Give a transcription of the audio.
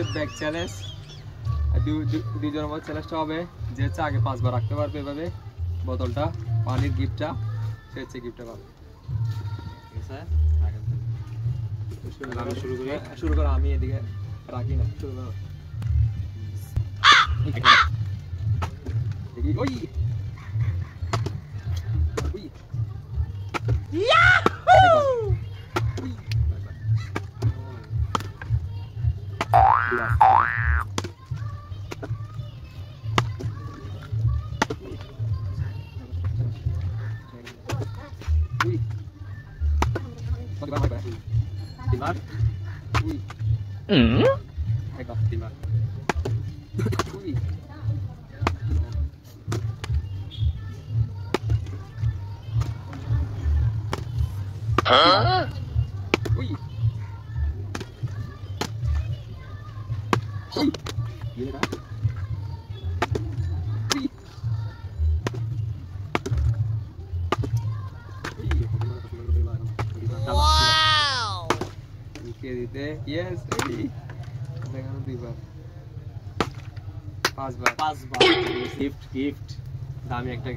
আজকে bag challenge. দুইজনের মধ্যে চ্যালেঞ্জটা হবে যে হচ্ছে আগে 5 বার রাখতে পারবে এভাবে বোতলটা, পানির গিফটটা, সে হচ্ছে গিফটটা পাবে। ঠিক আছে, আমি শুরু করো। আমি এদিকে রাখি না, শুরু করো। দেখি ওই ওই ইয়াহু ওই দিতে ইয়েস রেডি দেখানো 2 বার 5 বার গিফট দামি একটা